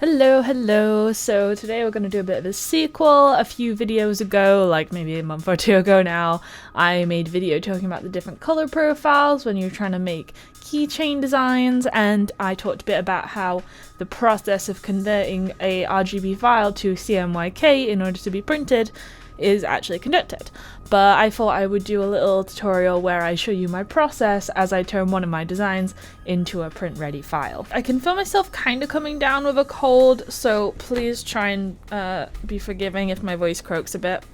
Hello. So today we're going to do a bit of a sequel. A few videos ago, like maybe a month or two ago now, I made a video talking about the different color profiles when you're trying to make keychain designs, and I talked a bit about how the process of converting a RGB file to CMYK in order to be printed is actually conducted. But I thought I would do a little tutorial where I show you my process as I turn one of my designs into a print ready file. I can feel myself kind of coming down with a cold, so please try and be forgiving if my voice croaks a bit.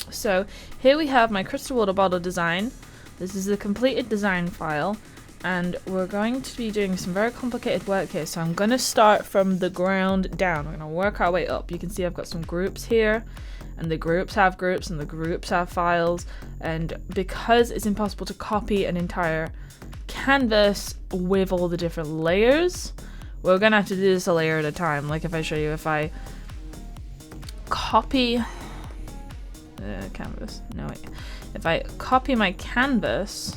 So here we have my crystal water bottle design. This is the completed design file, and we're going to be doing some very complicated work here. So I'm going to start from the ground down. We're going to work our way up. You can see I've got some groups here, and the groups have groups, and the groups have files. And because it's impossible to copy an entire canvas with all the different layers, we're gonna have to do this a layer at a time. Like if I show you, if I copy canvas, no wait, if I copy my canvas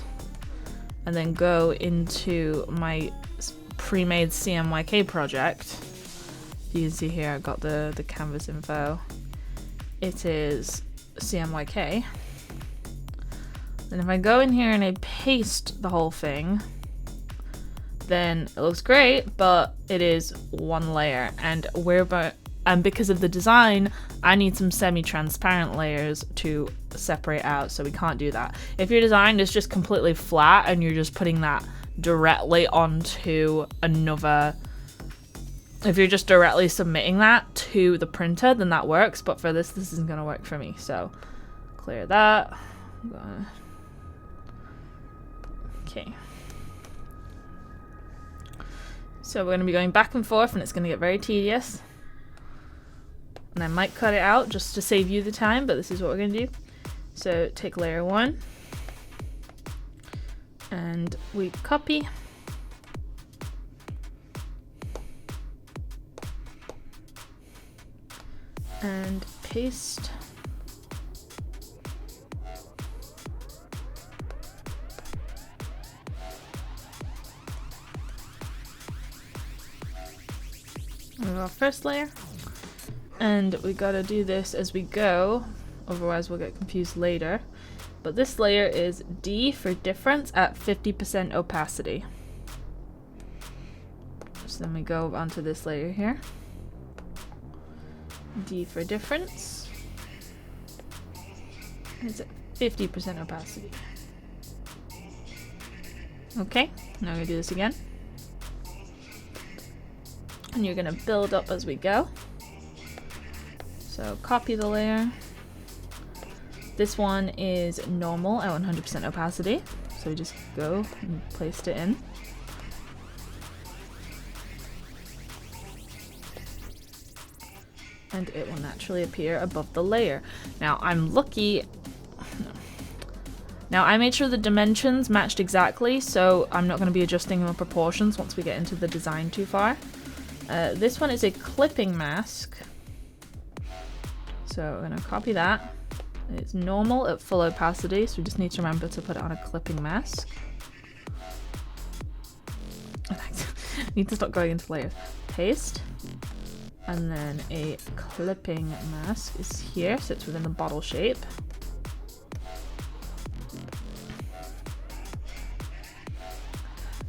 and then go into my pre-made CMYK project, you can see here I've got the canvas info. It is CMYK. Then if I go in here and I paste the whole thing, then it looks great, but it is one layer, and because of the design, I need some semi-transparent layers to separate out, so we can't do that. If your design is just completely flat and you're just putting that directly onto another, if you're just directly submitting that to the printer, then that works, but for this isn't going to work for me. So clear that. Okay. So we're going to be going back and forth, and it's going to get very tedious. And I might cut it out just to save you the time, but this is what we're going to do. So take layer 1, and we copy. And paste. Move our first layer. And we gotta do this as we go, otherwise we'll get confused later. But this layer is D for difference at 50% opacity. So then we go onto this layer here. D for difference. It's at 50% opacity. Okay, now I'm gonna do this again. And you're gonna build up as we go. So copy the layer. This one is normal at 100% opacity. So we just go and paste it in. And it will naturally appear above the layer. Now I'm lucky. Now I made sure the dimensions matched exactly, so I'm not going to be adjusting the proportions once we get into the design too far. This one is a clipping mask. So we're going to copy that. It's normal at full opacity, so we just need to remember to put it on a clipping mask. I need to stop going into layers. Paste. And then a clipping mask is here, so it's within the bottle shape.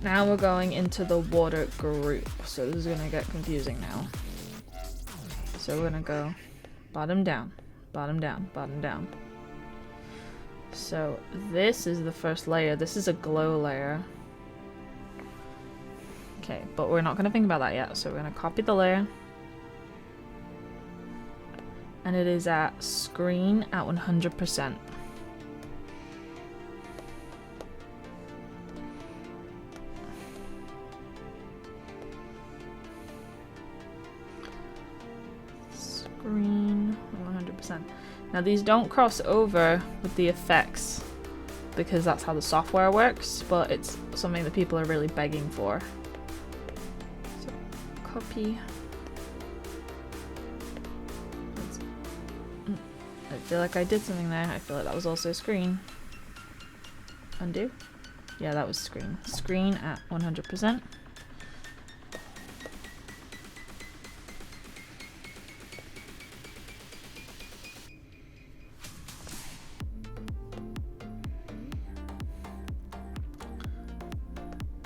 Now we're going into the water group, so this is going to get confusing now. So we're going to go bottom down, bottom down, bottom down. So this is the first layer. This is a glow layer. Okay, but we're not going to think about that yet, so we're going to copy the layer. And it is at screen at 100%. Screen 100%. Now these don't cross over with the effects because that's how the software works, but it's something that people are really begging for. So copy. I feel like I did something there. I feel like that was also a screen. Undo. Yeah, that was screen. Screen at 100%.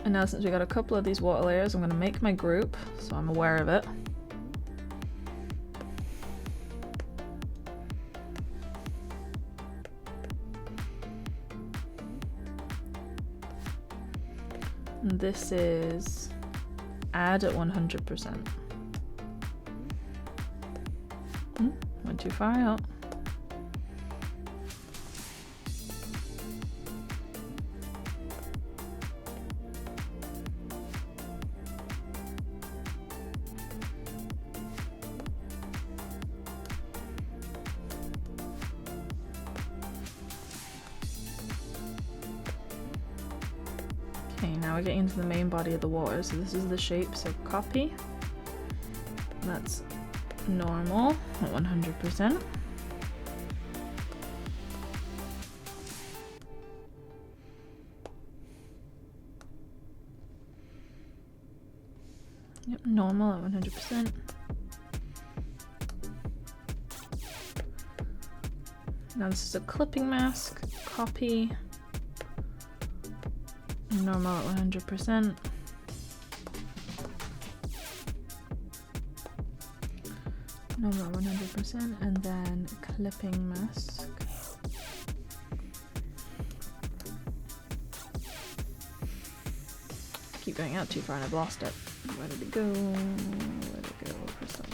And now since we got a couple of these water layers, I'm going to make my group so I'm aware of it. And this is add at 100%. Went too far out. Okay, now we're getting into the main body of the water. So this is the shape, so copy. That's normal at 100%. Yep, normal at 100%. Now this is a clipping mask, copy. Normal at 100%. Normal at 100%, and then clipping mask. Keep going out too far and I've lost it. Where did it go? Where did it go? Crystal.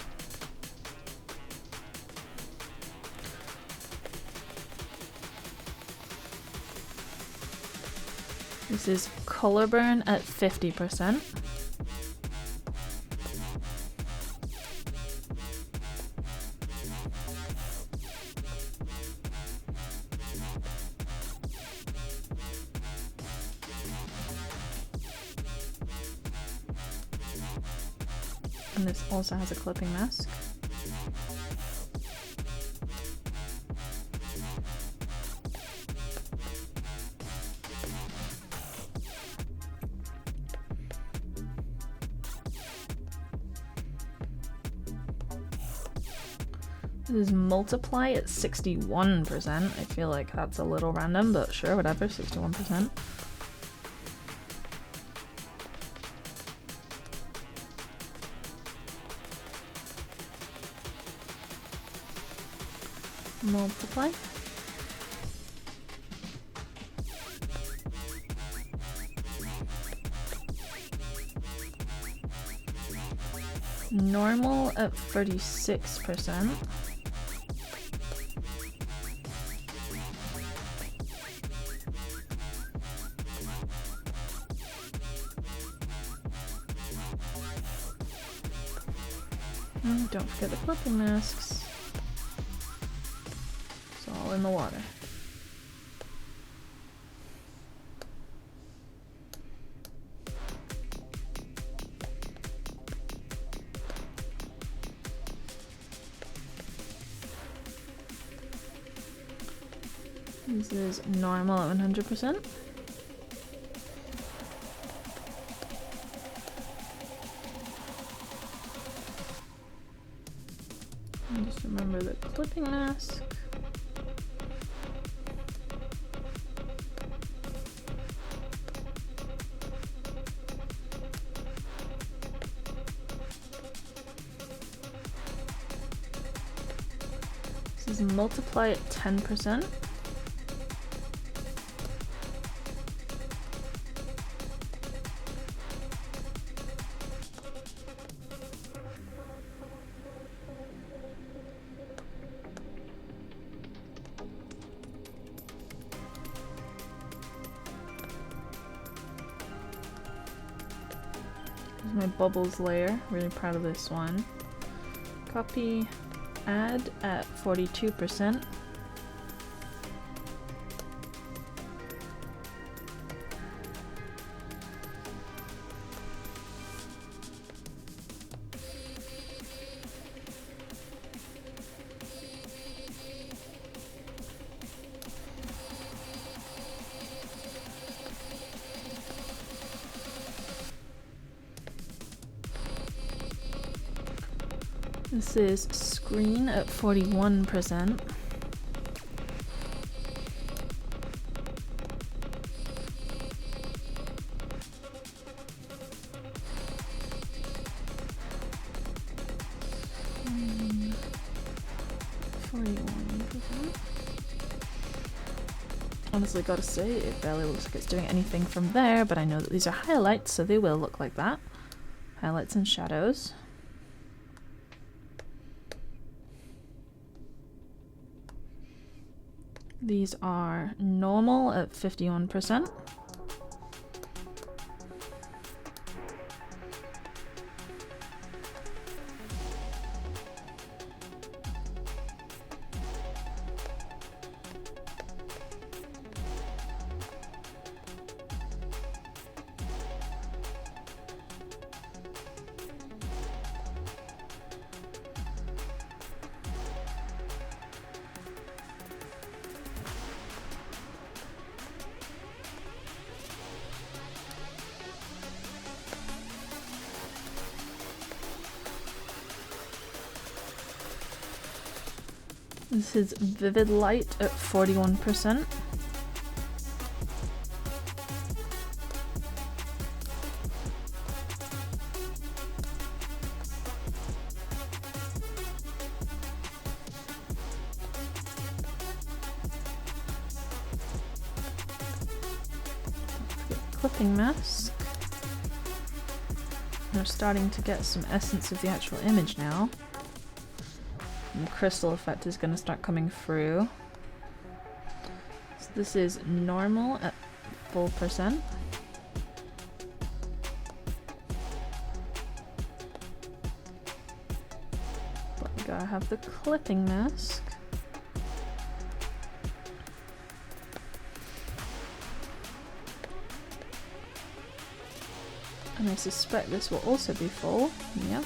This is color burn at 50%. And this also has a clipping mask. This is multiply at 61%. I feel like that's a little random, but sure, whatever, 61%. Multiply. Normal at 36%. And don't forget the clipping masks. It's all in the water. This is normal at 100%. And just remember the clipping mask. This is multiply at 10%. My bubbles layer, really proud of this one. Copy, add at 42%. This is screen at 41%. 41%. Honestly, gotta say, it barely looks like it's doing anything from there, but I know that these are highlights, so they will look like that. Highlights and shadows. These are normal at 51%. This is Vivid Light at 41%. Clipping mask. We're starting to get some essence of the actual image now. And the crystal effect is going to start coming through. So this is normal at full %. But we gotta have the clipping mask. And I suspect this will also be full. Yep.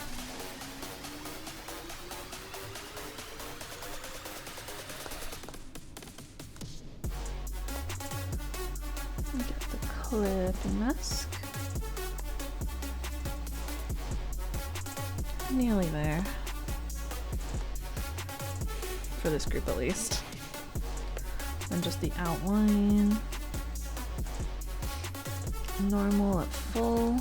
Get the clipping mask. Nearly there. For this group at least. And just the outline. Normal at full.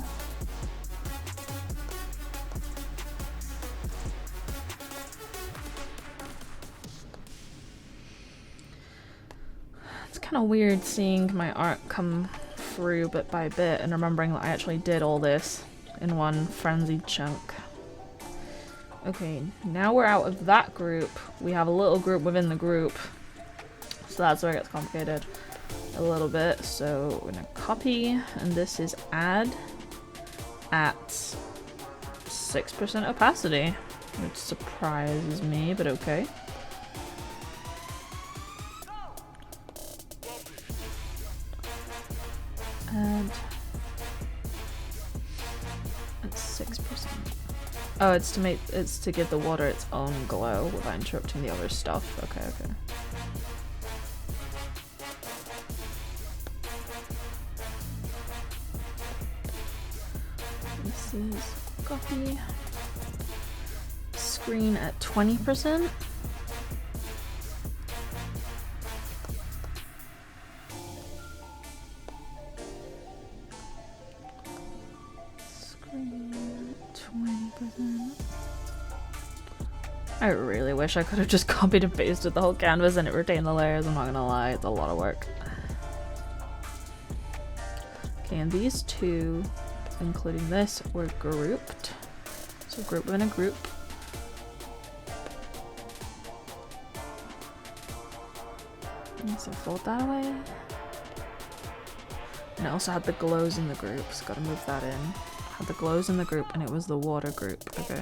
It's kind of weird seeing my art come through bit by bit and remembering that I actually did all this in one frenzied chunk. Okay, now we're out of that group. We have a little group within the group. So that's where it gets complicated a little bit. So we're gonna copy, and this is add at 6% opacity, which surprises me, but okay. Add at 6%. Oh, it's to give the water its own glow without interrupting the other stuff. Okay, okay. This is copy. Screen at 20%. I really wish I could have just copied and pasted the whole canvas and it retained the layers. I'm not gonna lie, it's a lot of work. Okay, and these two, including this, were grouped. So group within a group. So fold that away. And I also had the glows in the group, so gotta move that in. Had the glows in the group and it was the water group, okay.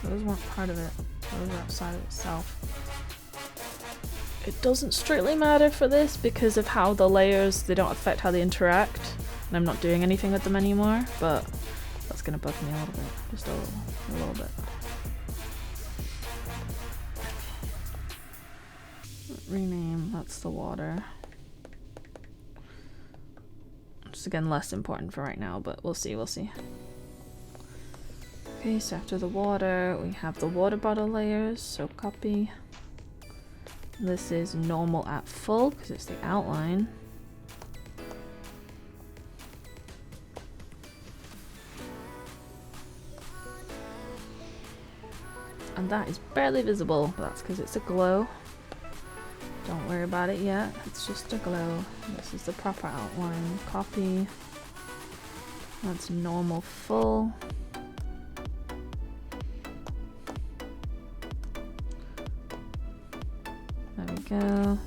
Those weren't part of it. Those are outside of itself. It doesn't strictly matter for this because of how the layers, they don't affect how they interact. And I'm not doing anything with them anymore, but that's gonna bug me a little bit. Just a little bit. Rename, that's the water. Just again, less important for right now, but we'll see, we'll see. Okay, so after the water, we have the water bottle layers, so copy. This is normal at full, because it's the outline. that is barely visible, but that's because it's a glow. Don't worry about it yet, it's just a glow. This is the proper outline. Copy. That's normal full. There we go.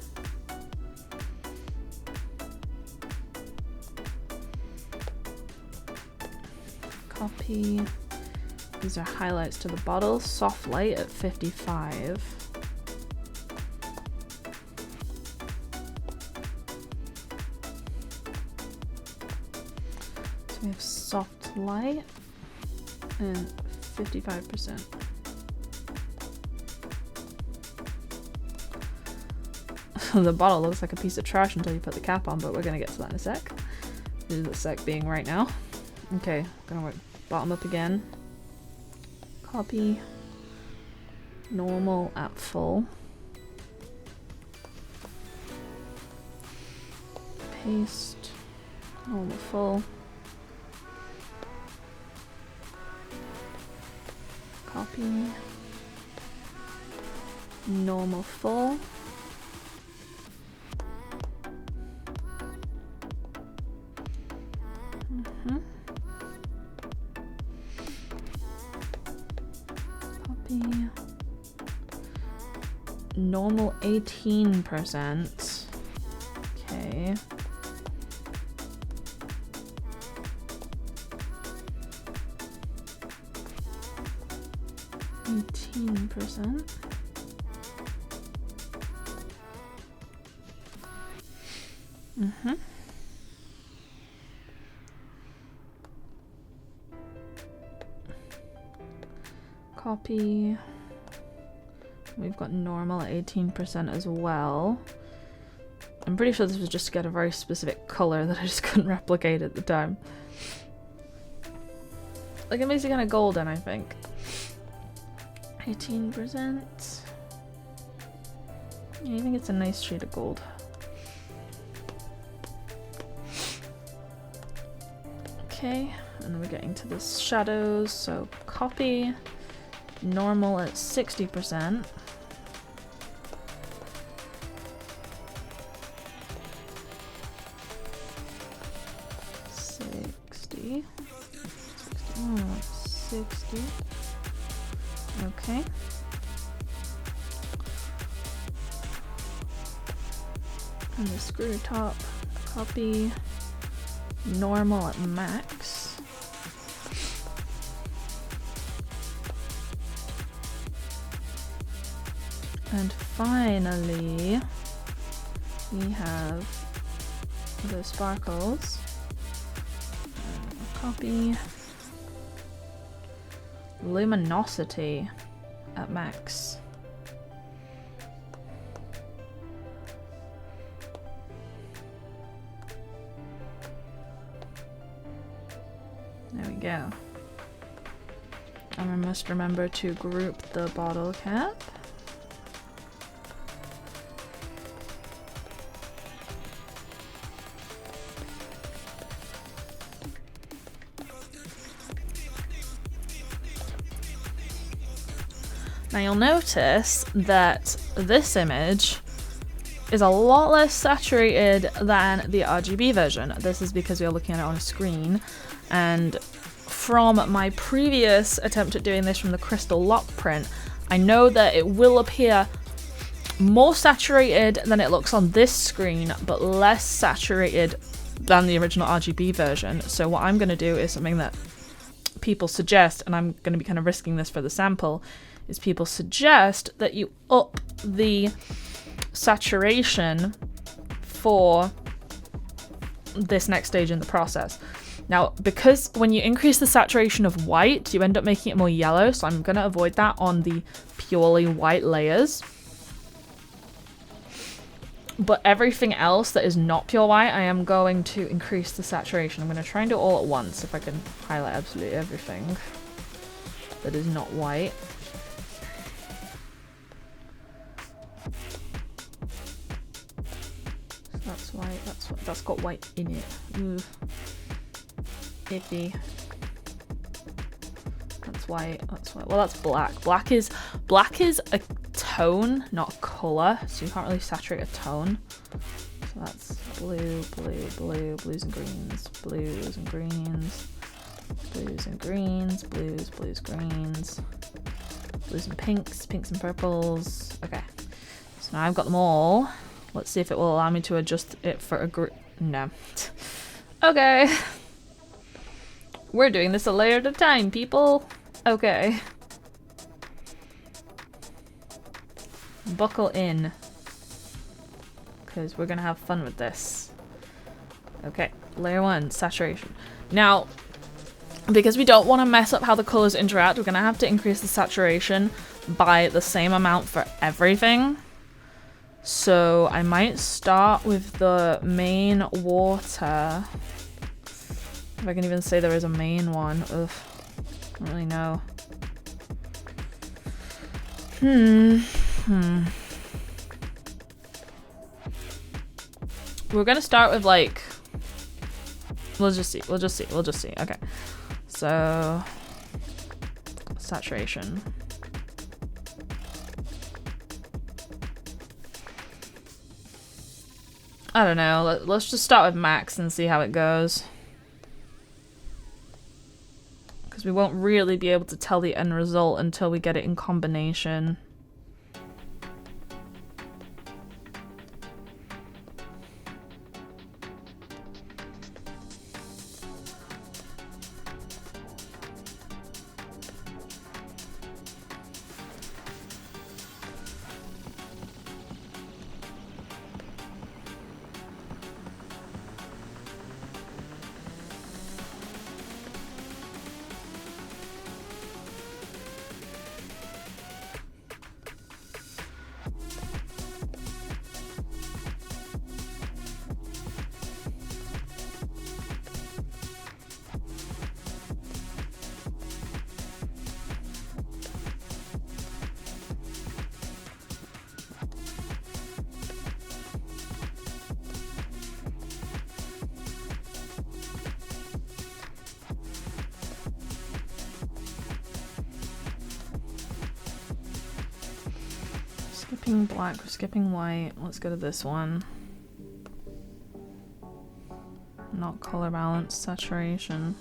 Copy. These are highlights to the bottle. Soft light at 55. So we have soft light and 55%. The bottle looks like a piece of trash until you put the cap on, but we're gonna get to that in a sec. This is the sec being right now. Okay, gonna work bottom up again. Copy. Normal at full. Paste. Normal full. Copy. Normal full. Normal 18%. Okay. Copy. We've got normal at 18% as well. I'm pretty sure this was just to get a very specific color that I just couldn't replicate at the time. Like, it makes it kind of golden, I think. 18%. Yeah, I think it's a nice shade of gold. Okay, and we're getting to the shadows, so copy. Normal at 60%. Oh, 60. Okay. And the screw top, copy. Normal at max. And finally, we have the sparkles. Copy. Luminosity at max. There we go. And I must remember to group the bottle cap. Now you'll notice that this image is a lot less saturated than the RGB version. This is because we are looking at it on a screen, and from my previous attempt at doing this from the crystal lock print, I know that it will appear more saturated than it looks on this screen, but less saturated than the original RGB version. So what I'm going to do is something that people suggest, and I'm going to be kind of risking this for the sample, is people suggest that you up the saturation for this next stage in the process. Now, because when you increase the saturation of white, you end up making it more yellow, so I'm going to avoid that on the purely white layers. But everything else that is not pure white, I am going to increase the saturation. I'm going to try and do it all at once, if I can highlight absolutely everything that is not white. That's white, that's got white in it. Ooh. Iffy. That's That's white. That's white. Well, that's black. Black is a tone, not a color. So you can't really saturate a tone. So that's blue, blue, blue, blues and greens, blues and greens, blues and greens, blues, blues, greens, blues and pinks, pinks and purples. Okay. So now I've got them all. Let's see if it will allow me to adjust it for a group. No. Okay. We're doing this a layer at a time, people. Okay. Buckle in. Because we're gonna have fun with this. Okay, layer 1, saturation. Now, because we don't want to mess up how the colors interact, we're gonna have to increase the saturation by the same amount for everything. So I might start with the main water. If I can even say there is a main one. Ugh, I don't really know. We're gonna start with like, we'll just see. Okay, so saturation. I don't know, let's just start with max and see how it goes. Because we won't really be able to tell the end result until we get it in combination. Skipping black, we're skipping white. Let's go to this one. Not color balance, saturation.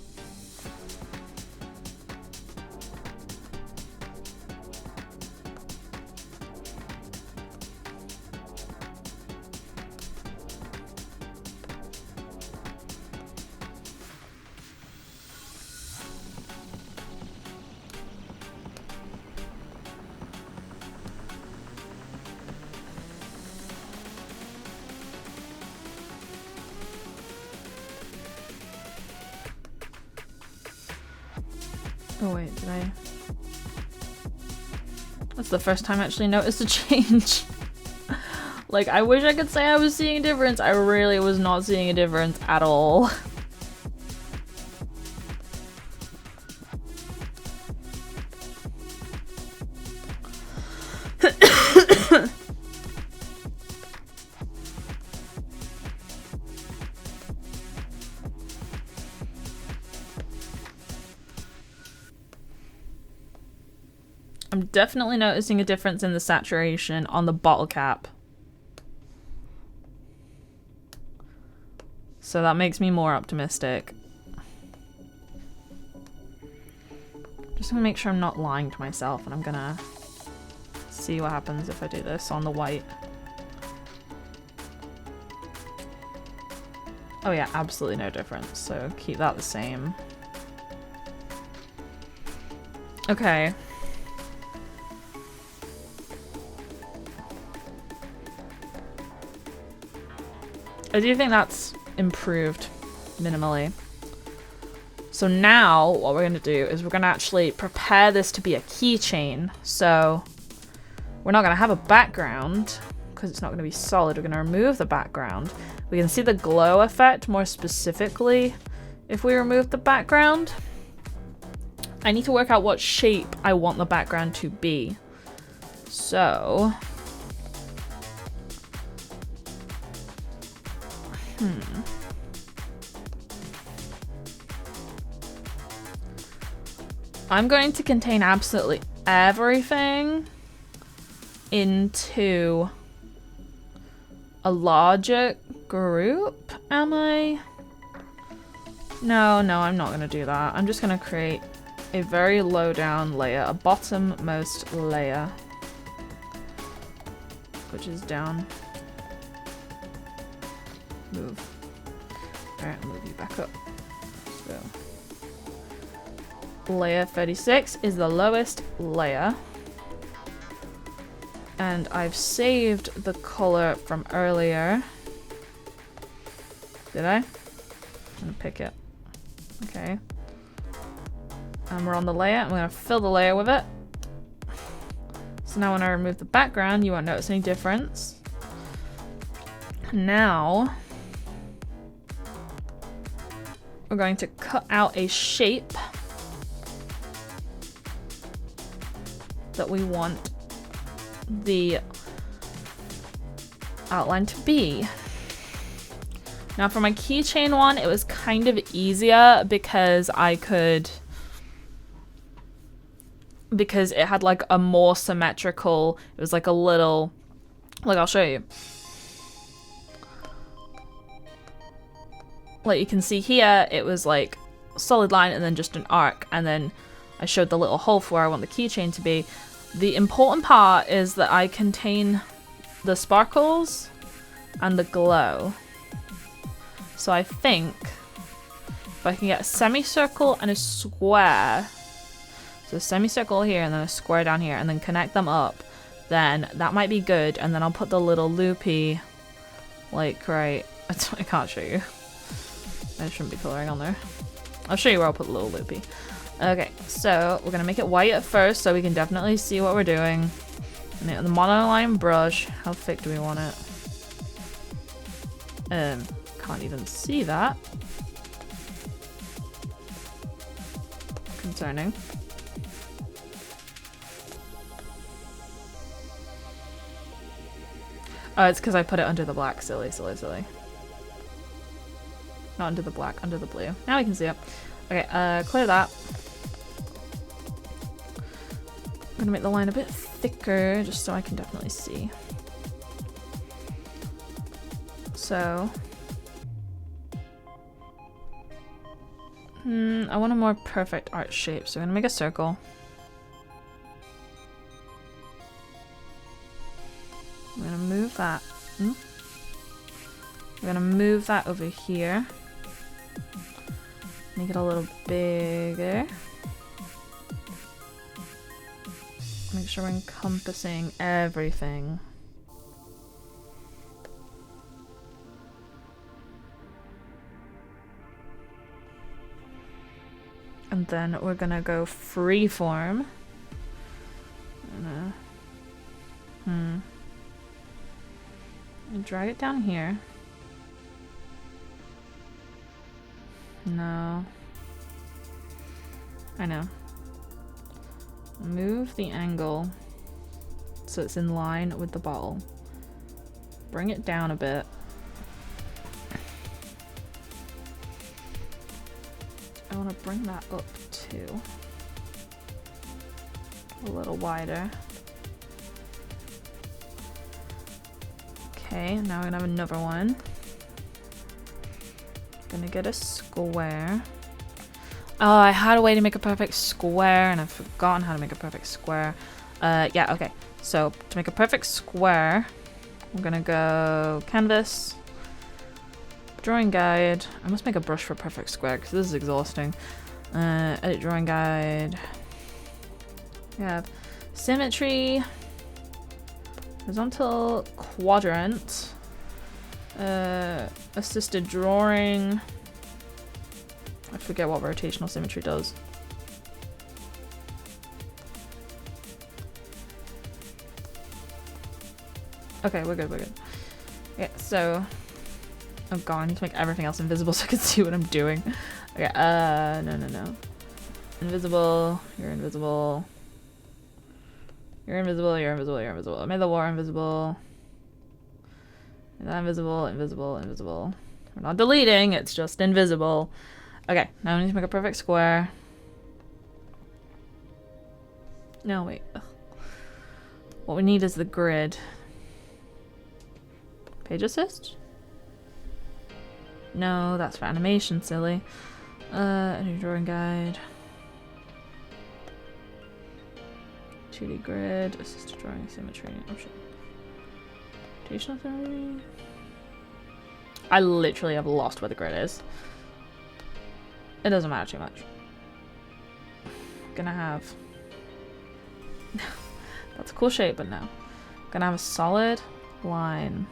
Oh wait, did I? That's the first time I actually noticed a change. Like, I wish I could say I was seeing a difference. I really was not seeing a difference at all. I'm definitely noticing a difference in the saturation on the bottle cap. So that makes me more optimistic. Just gonna make sure I'm not lying to myself, and I'm gonna see what happens if I do this on the white. Oh yeah, absolutely no difference, so keep that the same. Okay. I do think that's improved minimally. So now what we're going to do is we're going to actually prepare this to be a keychain. So we're not going to have a background because it's not going to be solid. We're going to remove the background. We can see the glow effect more specifically if we remove the background. I need to work out what shape I want the background to be. So I'm going to contain absolutely everything into a larger group, am I? No, I'm not gonna do that. I'm just gonna create a very low down layer, a bottommost layer, which is down. Move. Alright, I'll move you back up. So, layer 36 is the lowest layer. And I've saved the color from earlier. Did I? I'm gonna pick it. Okay. And we're on the layer. I'm gonna fill the layer with it. So now when I remove the background, you won't notice any difference. Now, we're going to cut out a shape that we want the outline to be. Now for my keychain one, it was kind of easier because because it had like a more symmetrical, it was like a little, like I'll show you. Like you can see here, it was like solid line and then just an arc, and then I showed the little hole for where I want the keychain to be. The important part is that I contain the sparkles and the glow. So I think if I can get a semicircle and a square, so a semicircle here and then a square down here, and then connect them up, then that might be good. And then I'll put the little loopy, like right, I can't show you. I shouldn't be coloring on there. I'll show you where I'll put the little loopy. Okay, so we're gonna make it white at first so we can definitely see what we're doing. And the monoline brush, how thick do we want it? Can't even see that. Concerning. Oh, it's because I put it under the black. Silly. Not under the black, under the blue. Now we can see it. Okay, clear that. I'm gonna make the line a bit thicker just so I can definitely see. So, I want a more perfect art shape, so I'm gonna make a circle. I'm gonna move that. I'm gonna move that over here. Make it a little bigger. Make sure we're encompassing everything. And then we're gonna go freeform. And drag it down here. No. I know. Move the angle so it's in line with the bottle. Bring it down a bit. I want to bring that up too. A little wider. Okay, now we're gonna have another one. Gonna get a square. Oh, I had a way to make a perfect square and I've forgotten how to make a perfect square. Yeah, okay. So to make a perfect square, I'm gonna go canvas, drawing guide. I must make a brush for perfect square because this is exhausting. Edit drawing guide. We have symmetry, horizontal quadrant, assisted drawing. I forget what rotational symmetry does. Okay, we're good, we're good. Okay, so... Oh god, I need to make everything else invisible so I can see what I'm doing. Okay, no. Invisible, you're invisible. You're invisible, you're invisible, you're invisible. I made the war invisible. Made that invisible, invisible, invisible. We're not deleting, it's just invisible. Okay, now I need to make a perfect square. No, wait. Ugh. What we need is the grid. Page assist? No, that's for animation, silly. A new drawing guide. 2D grid, assisted drawing, symmetry, option. Rotational therapy. I literally have lost where the grid is. It doesn't matter too much. Gonna have... That's a cool shape, but no. Gonna have a solid line.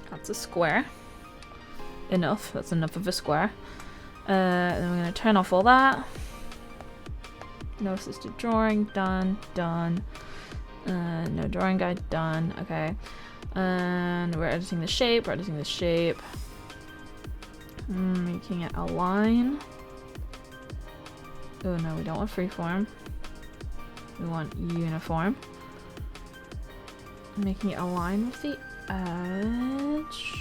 That's a square. Enough. That's enough of a square. Then we're going to turn off all that. No assisted drawing. Done. Done. No drawing guide. Done. Okay. And we're editing the shape. We're editing the shape. Making it align. Oh no, we don't want freeform. We want uniform. Making it align with the edge.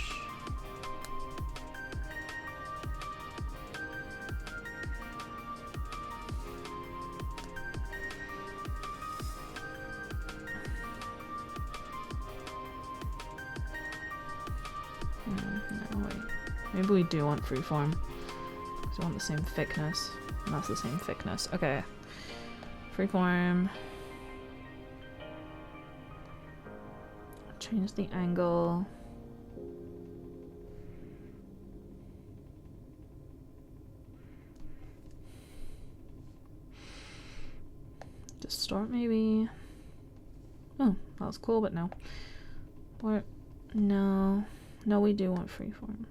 No, wait. Maybe we do want freeform. Because we want the same thickness. And that's the same thickness. Okay. Freeform. Change the angle. Distort maybe. Oh, that was cool, but no. Or no. No, we do want freeform.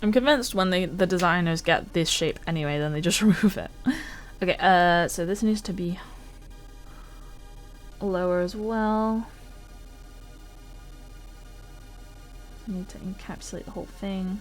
I'm convinced when the designers get this shape anyway, then they just remove it. Okay, so this needs to be lower as well. I need to encapsulate the whole thing.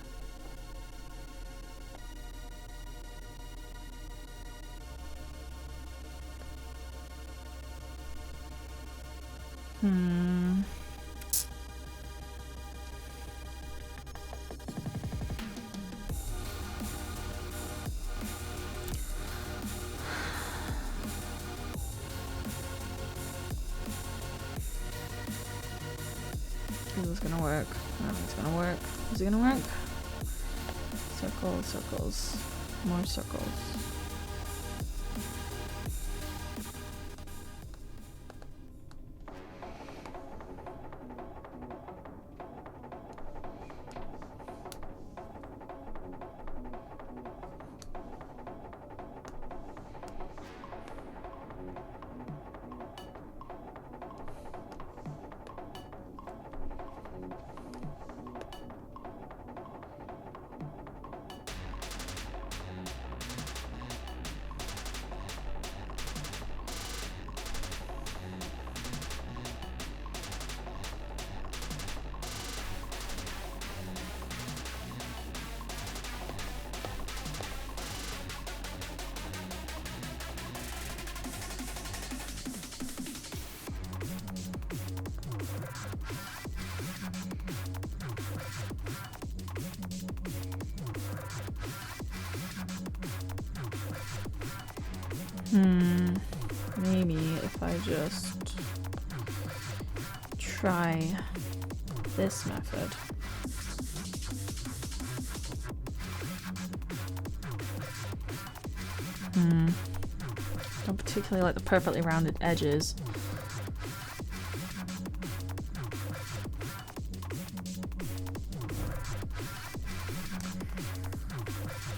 Is this gonna work? I don't think it's gonna work. Is it gonna work? Circles, circles, more circles. Maybe if I just try this method. Don't particularly like the perfectly rounded edges.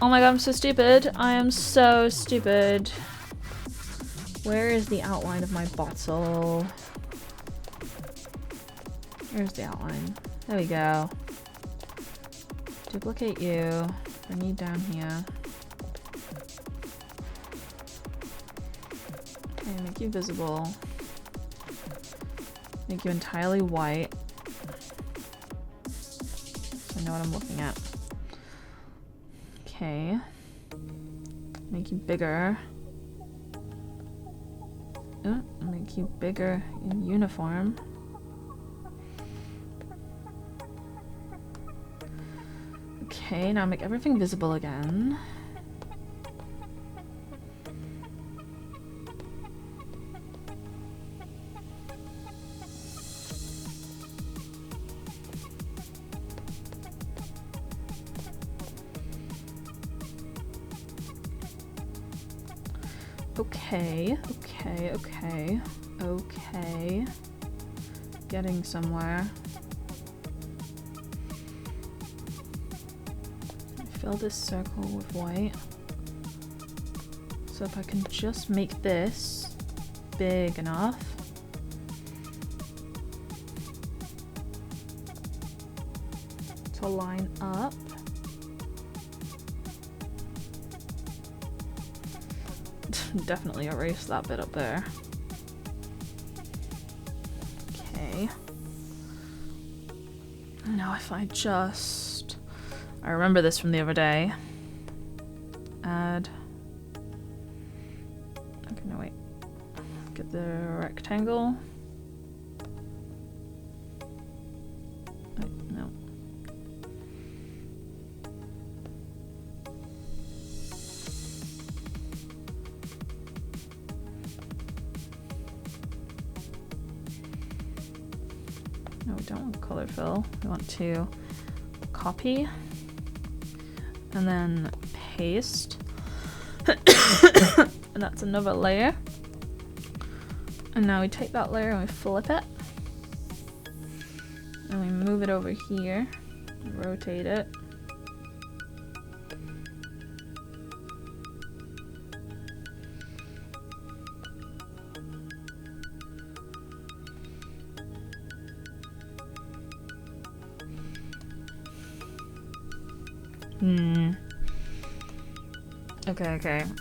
Oh my god, I'm so stupid. I am so stupid. Where is the outline of my bottle? Here's the outline. There we go. Duplicate you. Bring you down here. Okay, make you visible. Make you entirely white. So I know what I'm looking at. Okay. Make you bigger. Make you bigger in uniform. Okay, now make everything visible again. Okay. Getting somewhere. Fill this circle with white. So if I can just make this big enough. To line up. Definitely erase that bit up there. Okay. Now if I just... I remember this from the other day. Add... Okay, no wait. Get the rectangle. Wait, no. No, we don't want color fill. We want to copy and then paste. And that's another layer. And now we take that layer and we flip it. And we move it over here. Rotate it.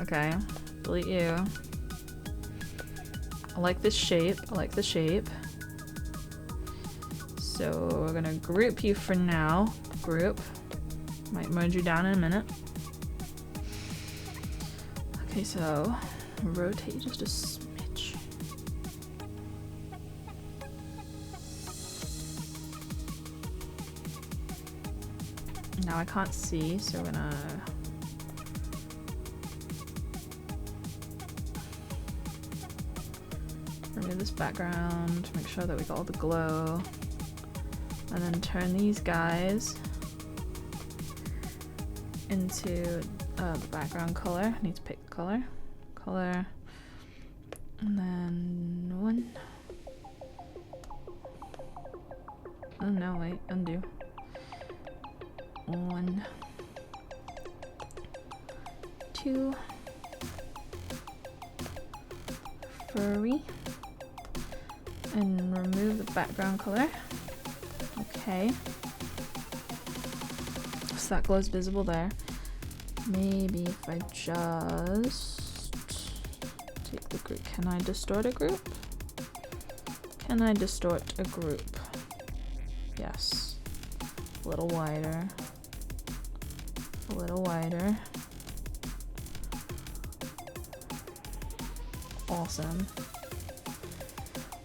Okay. Delete you. I like this shape. So we're gonna group you for now. Group. Might merge you down in a minute. Okay, so rotate you just a smidge. Now I can't see, so we're gonna remove this background, make sure that we got all the glow, and then turn these guys into the background color. I need to pick the color, and then one. Oh no, wait, undo. 1, 2, furry, and remove the background color. Okay, so that glow's visible there. Maybe if I just take the group, can I distort a group? Can I distort a group? Yes. A little wider. A little wider. Awesome.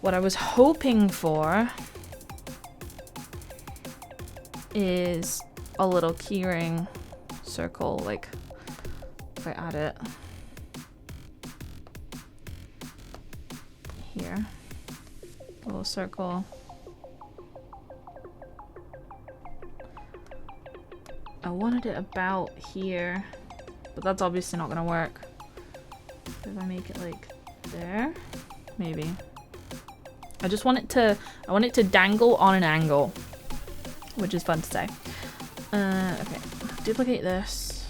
What I was hoping for is a little keyring circle, like if I add it. Little circle. I wanted it about here, but that's obviously not gonna work. If I make it like there, maybe. I just want it to dangle on an angle, which is fun to say. Okay, duplicate this.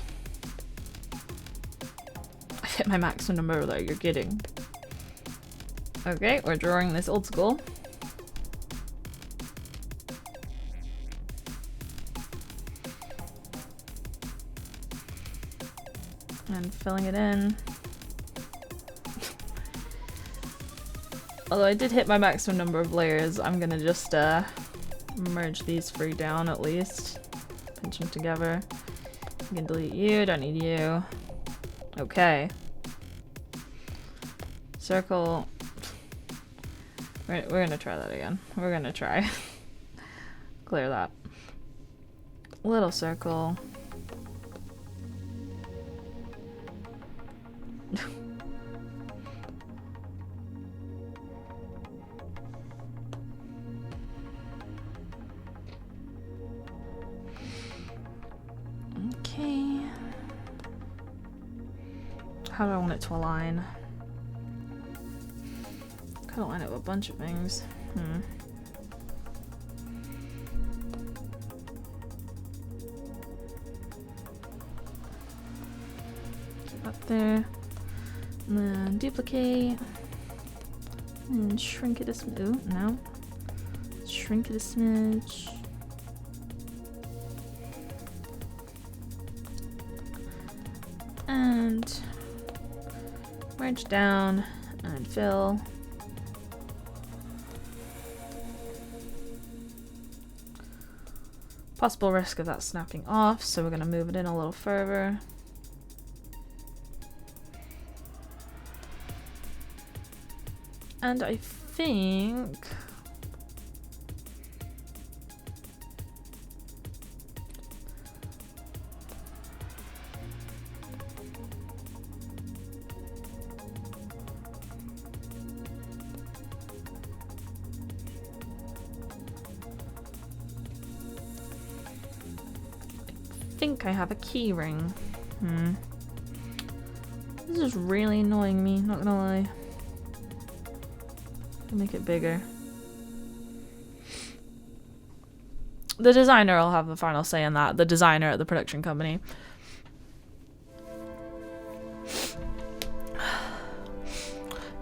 I hit my maximum number though, you're kidding. Okay, we're drawing this old school. And filling it in. Although I did hit my maximum number of layers, I'm gonna just merge these three down at least. Pinch them together. You can delete you, don't need you. Okay. Circle. We're gonna try that again. We're gonna try. Clear that. Little circle. Okay. How do I want it to align? Kind of line up a bunch of things. Keep up there. And then duplicate. And shrink it a smidge. Ooh, no. Shrink it a smidge. And merge down and fill. Possible risk of that snapping off, so we're going to move it in a little further. And I think I have a key ring. This is really annoying me, not gonna lie. I'll make it bigger. The designer will have the final say in that. The designer at the production company.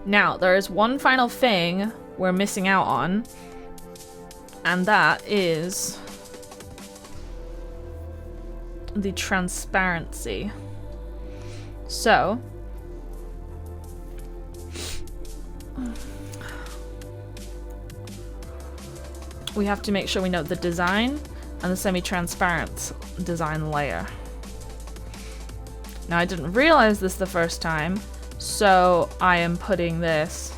Now, there is one final thing we're missing out on, and that is the transparency. So we have to make sure we know the design and the semi-transparent design layer. Now I didn't realize this the first time, so I am putting this.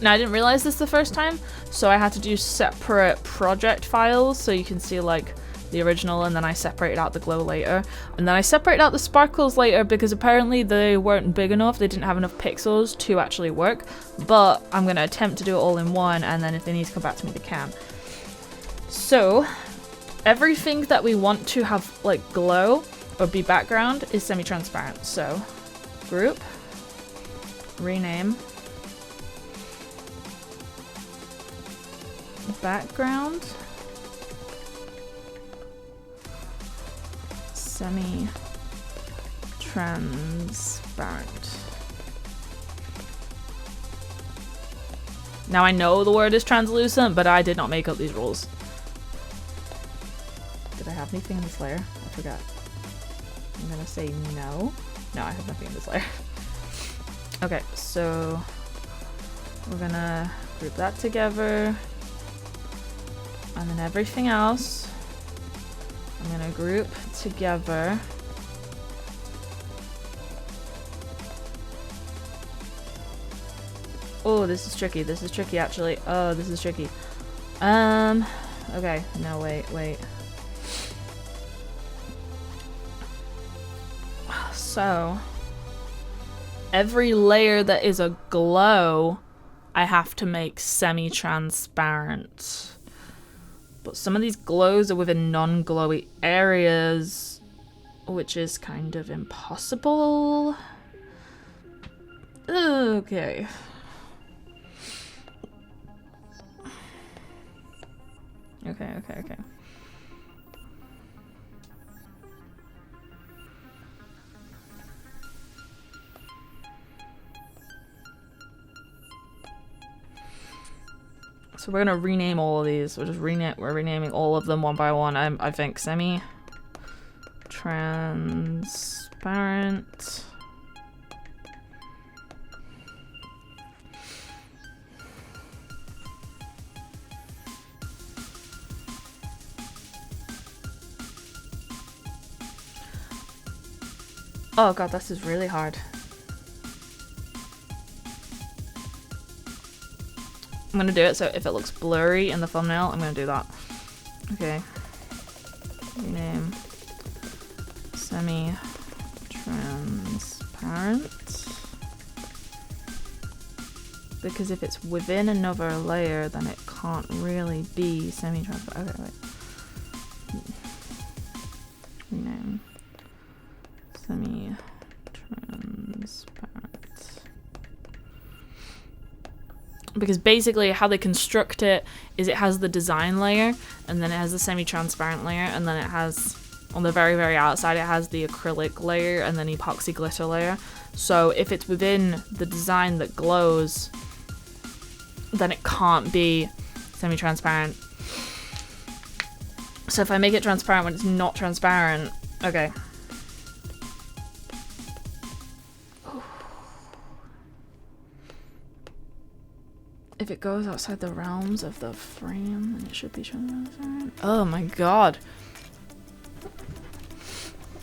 Now I didn't realize this the first time, so I had to do separate project files so you can see like the original, and then I separated out the glow later, and then I separated out the sparkles later because apparently they weren't big enough, they didn't have enough pixels to actually work, but I'm gonna attempt to do it all in one, and then if they need to come back to me they can. So everything that we want to have like glow or be background is semi-transparent. So group, rename, background, semi-transparent. Now I know the word is translucent, but I did not make up these rules. Did I have anything in this layer? I forgot. I'm gonna say no. No, I have nothing in this layer. Okay, so we're gonna group that together. And then everything else I'm gonna group together. Oh, this is tricky. This is tricky actually. Oh, this is tricky. Okay. No, wait. So every layer that is a glow I have to make semi-transparent. But some of these glows are within non-glowy areas, which is kind of impossible. Okay. Okay. So we're gonna rename all of these. We're renaming all of them one by one. I think semi-transparent. Oh god, this is really hard. I'm gonna do it so if it looks blurry in the thumbnail, I'm gonna do that. Okay. Rename semi-transparent. Because if it's within another layer, then it can't really be semi-transparent. Okay, wait. Rename semi-transparent. Because basically how they construct it is it has the design layer, and then it has the semi-transparent layer, and then it has, on the very, very outside, it has the acrylic layer and then epoxy glitter layer. So if it's within the design that glows, then it can't be semi-transparent. So if I make it transparent when it's not transparent, okay. If it goes outside the realms of the frame, then it should be transparent. Oh my god.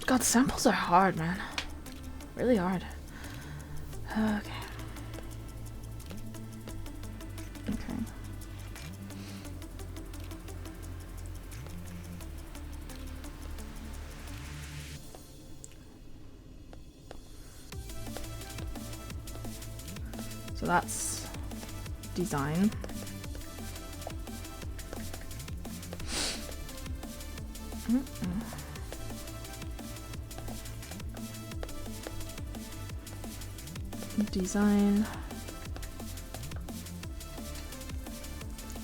God, samples are hard, man. Really hard. Okay. Okay. So that's design. Design.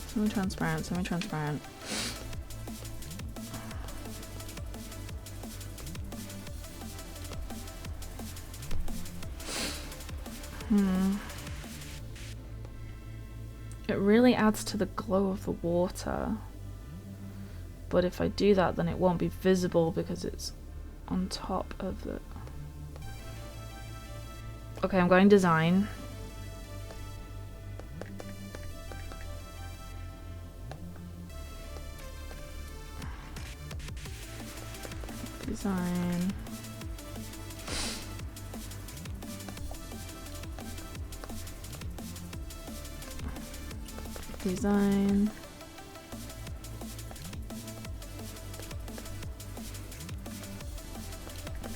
Semi-transparent, semi-transparent. It really adds to the glow of the water. But if I do that, then it won't be visible because it's on top of the... Okay, I'm going design. Design. Design.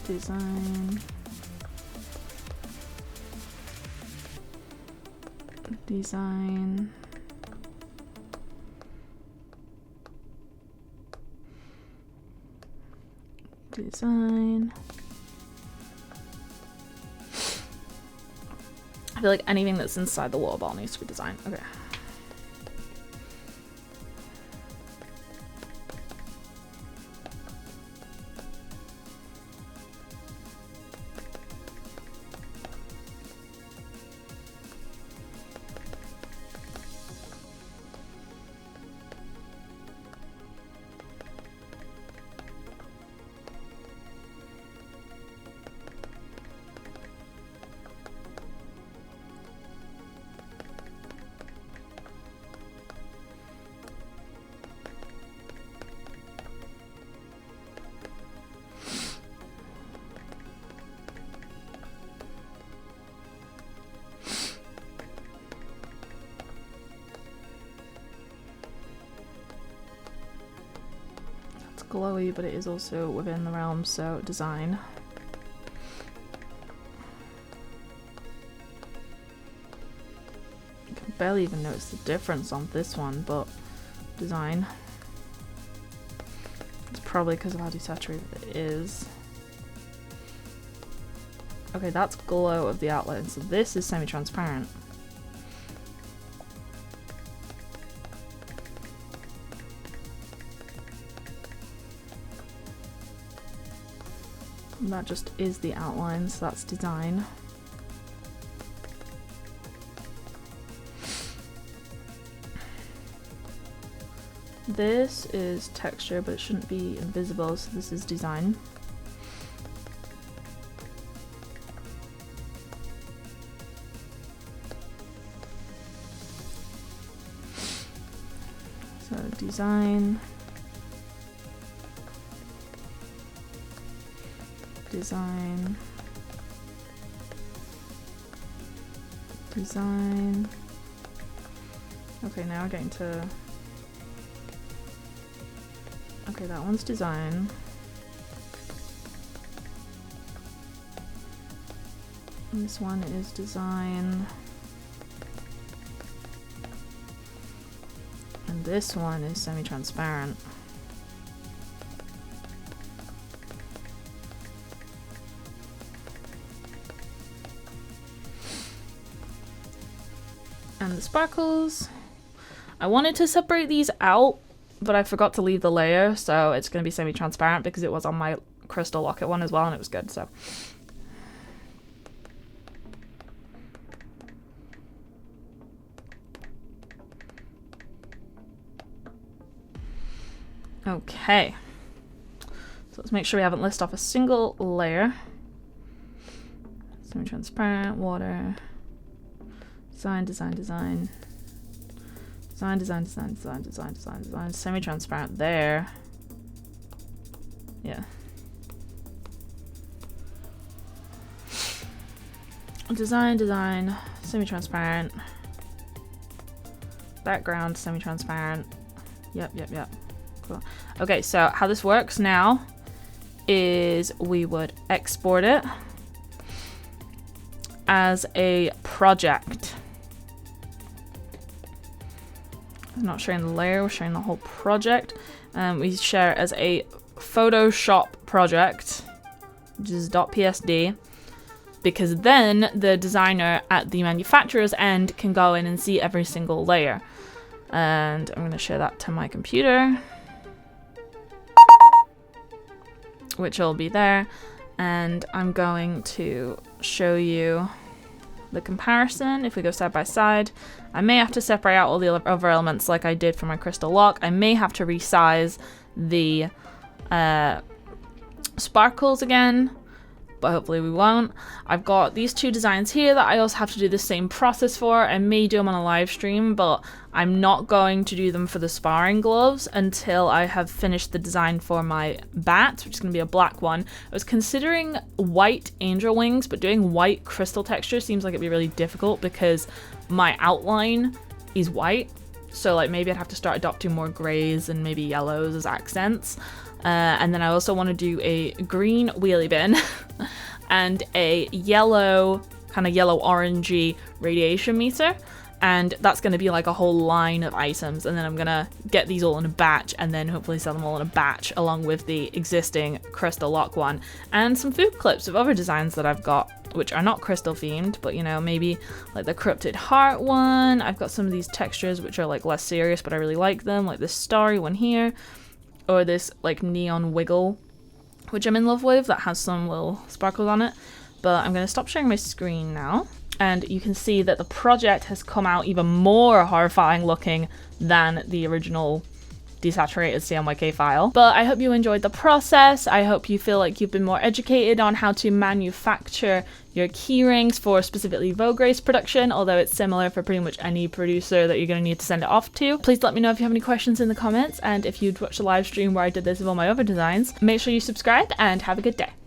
Design. Design. Design. I feel like anything that's inside the water ball needs to be designed. Okay. Glowy, but it is also within the realm, so design. barely even notice the difference on this one, but design. It's probably because of how desaturated it is. Okay, that's glow of the outline, so this is semi-transparent. And that just is the outline, so that's design. This is texture, but it shouldn't be invisible, so this is design. So design, design, design. Okay, now we're getting to... Okay, that one's design. This one is design. And this one is semi-transparent. And the sparkles. I wanted to separate these out, but I forgot to leave the layer, so it's going to be semi-transparent because it was on my crystal locket one as well, and it was good, so. Okay. So let's make sure we haven't listed off a single layer. Semi-transparent, water, design, design, design. Design, design, design, design, design, design, design, semi-transparent there. Yeah. Design, design, semi-transparent. Background, semi-transparent. Yep, yep, yep. Cool. Okay, so how this works now is we would export it as a project. Not showing the layer, we're showing the whole project. We share it as a Photoshop project, which is .psd, because then the designer at the manufacturer's end can go in and see every single layer. And I'm going to share that to my computer, which will be there. And I'm going to show you the comparison. If we go side by side, I may have to separate out all the other elements like I did for my crystal lock. I may have to resize the sparkles again, but hopefully we won't. I've got these two designs here that I also have to do the same process for. I may do them on a live stream, but I'm not going to do them for the sparring gloves until I have finished the design for my bat, which is going to be a black one. I was considering white angel wings, but doing white crystal texture seems like it'd be really difficult because my outline is white. So like maybe I'd have to start adopting more grays and maybe yellows as accents. And then I also want to do a green wheelie bin and a yellow, kind of yellow orangey radiation meter. And that's going to be like a whole line of items. And then I'm going to get these all in a batch and then hopefully sell them all in a batch along with the existing crystal lock one. And some food clips of other designs that I've got, which are not crystal themed, but you know, maybe like the cryptid heart one. I've got some of these textures which are like less serious, but I really like them, like this starry one here. Or this like neon wiggle, which I'm in love with, that has some little sparkles on it. But I'm going to stop sharing my screen now. And you can see that the project has come out even more horrifying looking than the original desaturated CMYK file. But I hope you enjoyed the process. I hope you feel like you've been more educated on how to manufacture your keyrings for specifically Vogue Race production, although it's similar for pretty much any producer that you're going to need to send it off to. Please let me know if you have any questions in the comments, and if you'd watch the live stream where I did this with all my other designs, make sure you subscribe and have a good day.